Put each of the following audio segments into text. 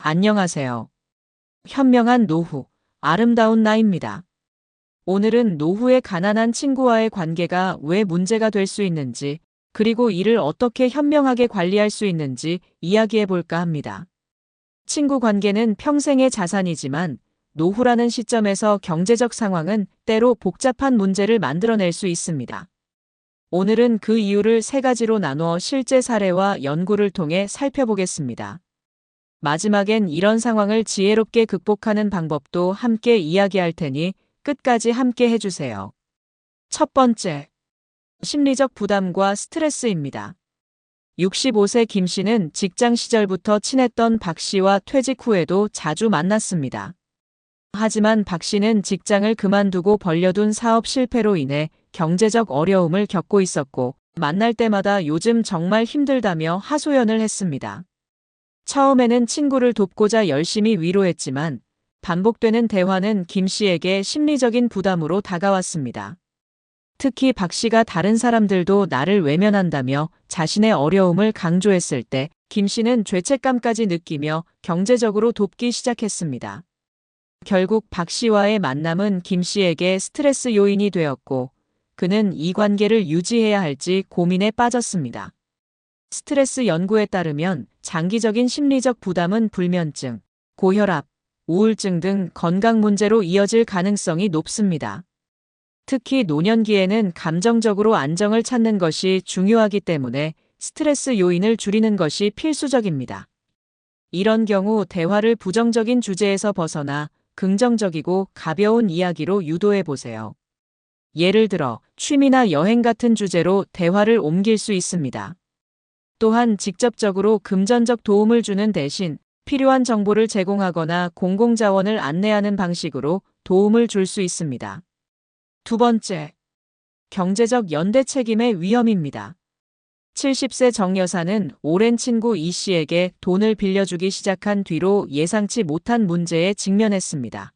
안녕하세요. 현명한 노후, 아름다운 나입니다. 오늘은 노후의 가난한 친구와의 관계가 왜 문제가 될 수 있는지, 그리고 이를 어떻게 현명하게 관리할 수 있는지 이야기해 볼까 합니다. 친구 관계는 평생의 자산이지만 노후라는 시점에서 경제적 상황은 때로 복잡한 문제를 만들어낼 수 있습니다. 오늘은 그 이유를 세 가지로 나누어 실제 사례와 연구를 통해 살펴보겠습니다. 마지막엔 이런 상황을 지혜롭게 극복하는 방법도 함께 이야기할 테니 끝까지 함께 해주세요. 첫 번째, 심리적 부담과 스트레스입니다. 65세 김 씨는 직장 시절부터 친했던 박 씨와 퇴직 후에도 자주 만났습니다. 하지만 박 씨는 직장을 그만두고 벌려둔 사업 실패로 인해 경제적 어려움을 겪고 있었고, 만날 때마다 요즘 정말 힘들다며 하소연을 했습니다. 처음에는 친구를 돕고자 열심히 위로했지만 반복되는 대화는 김 씨에게 심리적인 부담으로 다가왔습니다. 특히 박 씨가 다른 사람들도 나를 외면한다며 자신의 어려움을 강조했을 때 김 씨는 죄책감까지 느끼며 경제적으로 돕기 시작했습니다. 결국 박 씨와의 만남은 김 씨에게 스트레스 요인이 되었고 그는 이 관계를 유지해야 할지 고민에 빠졌습니다. 스트레스 연구에 따르면 장기적인 심리적 부담은 불면증, 고혈압, 우울증 등 건강 문제로 이어질 가능성이 높습니다. 특히 노년기에는 감정적으로 안정을 찾는 것이 중요하기 때문에 스트레스 요인을 줄이는 것이 필수적입니다. 이런 경우 대화를 부정적인 주제에서 벗어나 긍정적이고 가벼운 이야기로 유도해 보세요. 예를 들어 취미나 여행 같은 주제로 대화를 옮길 수 있습니다. 또한 직접적으로 금전적 도움을 주는 대신 필요한 정보를 제공하거나 공공자원을 안내하는 방식으로 도움을 줄 수 있습니다. 두 번째, 경제적 연대 책임의 위험입니다. 70세 정 여사는 오랜 친구 이 씨에게 돈을 빌려주기 시작한 뒤로 예상치 못한 문제에 직면했습니다.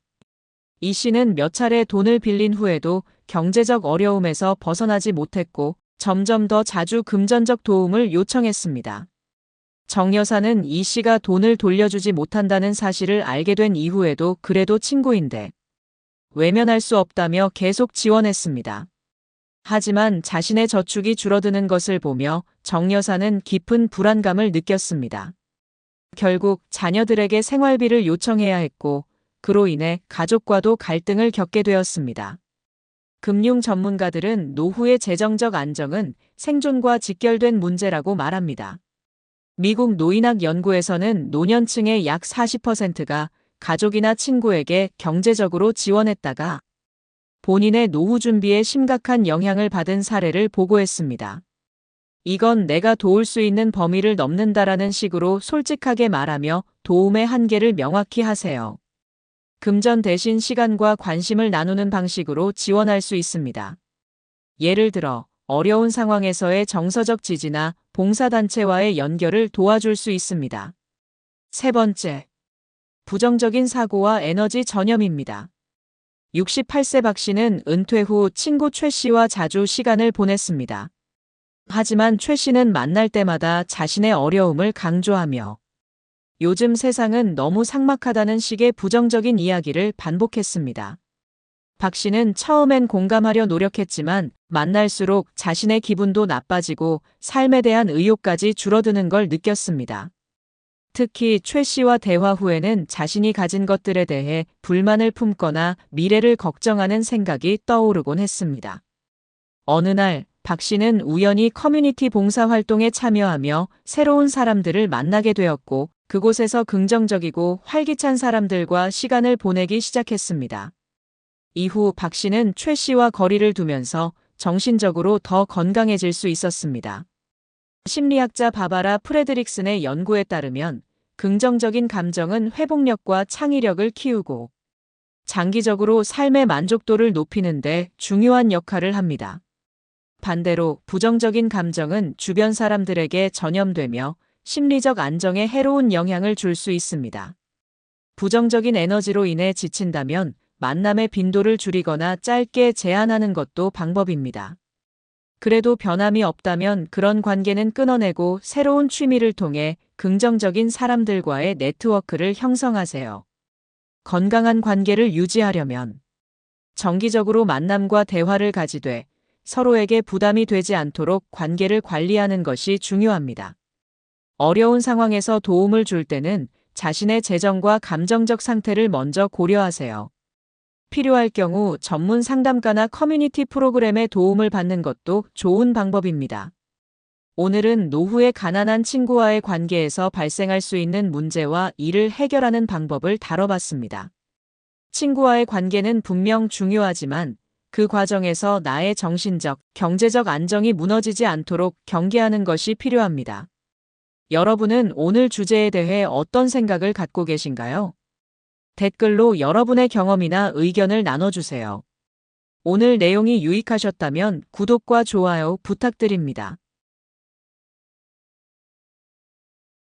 이 씨는 몇 차례 돈을 빌린 후에도 경제적 어려움에서 벗어나지 못했고 점점 더 자주 금전적 도움을 요청했습니다. 정 여사는 이 씨가 돈을 돌려주지 못한다는 사실을 알게 된 이후에도 그래도 친구인데 외면할 수 없다며 계속 지원했습니다. 하지만 자신의 저축이 줄어드는 것을 보며 정 여사는 깊은 불안감을 느꼈습니다. 결국 자녀들에게 생활비를 요청해야 했고 그로 인해 가족과도 갈등을 겪게 되었습니다. 금융 전문가들은 노후의 재정적 안정은 생존과 직결된 문제라고 말합니다. 미국 노인학 연구에서는 노년층의 약 40%가 가족이나 친구에게 경제적으로 지원했다가 본인의 노후 준비에 심각한 영향을 받은 사례를 보고했습니다. 이건 내가 도울 수 있는 범위를 넘는다라는 식으로 솔직하게 말하며 도움의 한계를 명확히 하세요. 금전 대신 시간과 관심을 나누는 방식으로 지원할 수 있습니다. 예를 들어 어려운 상황에서의 정서적 지지나 봉사단체와의 연결을 도와줄 수 있습니다. 세 번째, 부정적인 사고와 에너지 전염입니다. 68세 박 씨는 은퇴 후 친구 최 씨와 자주 시간을 보냈습니다. 하지만 최 씨는 만날 때마다 자신의 어려움을 강조하며 요즘 세상은 너무 삭막하다는 식의 부정적인 이야기를 반복했습니다. 박 씨는 처음엔 공감하려 노력했지만 만날수록 자신의 기분도 나빠지고 삶에 대한 의욕까지 줄어드는 걸 느꼈습니다. 특히 최 씨와 대화 후에는 자신이 가진 것들에 대해 불만을 품거나 미래를 걱정하는 생각이 떠오르곤 했습니다. 어느 날 박 씨는 우연히 커뮤니티 봉사 활동에 참여하며 새로운 사람들을 만나게 되었고 그곳에서 긍정적이고 활기찬 사람들과 시간을 보내기 시작했습니다. 이후 박 씨는 최 씨와 거리를 두면서 정신적으로 더 건강해질 수 있었습니다. 심리학자 바바라 프레드릭슨의 연구에 따르면 긍정적인 감정은 회복력과 창의력을 키우고 장기적으로 삶의 만족도를 높이는 데 중요한 역할을 합니다. 반대로 부정적인 감정은 주변 사람들에게 전염되며 심리적 안정에 해로운 영향을 줄 수 있습니다. 부정적인 에너지로 인해 지친다면 만남의 빈도를 줄이거나 짧게 제한하는 것도 방법입니다. 그래도 변함이 없다면 그런 관계는 끊어내고 새로운 취미를 통해 긍정적인 사람들과의 네트워크를 형성하세요. 건강한 관계를 유지하려면 정기적으로 만남과 대화를 가지되 서로에게 부담이 되지 않도록 관계를 관리하는 것이 중요합니다. 어려운 상황에서 도움을 줄 때는 자신의 재정과 감정적 상태를 먼저 고려하세요. 필요할 경우 전문 상담가나 커뮤니티 프로그램의 도움을 받는 것도 좋은 방법입니다. 오늘은 노후에 가난한 친구와의 관계에서 발생할 수 있는 문제와 이를 해결하는 방법을 다뤄봤습니다. 친구와의 관계는 분명 중요하지만 그 과정에서 나의 정신적, 경제적 안정이 무너지지 않도록 경계하는 것이 필요합니다. 여러분은 오늘 주제에 대해 어떤 생각을 갖고 계신가요? 댓글로 여러분의 경험이나 의견을 나눠주세요. 오늘 내용이 유익하셨다면 구독과 좋아요 부탁드립니다.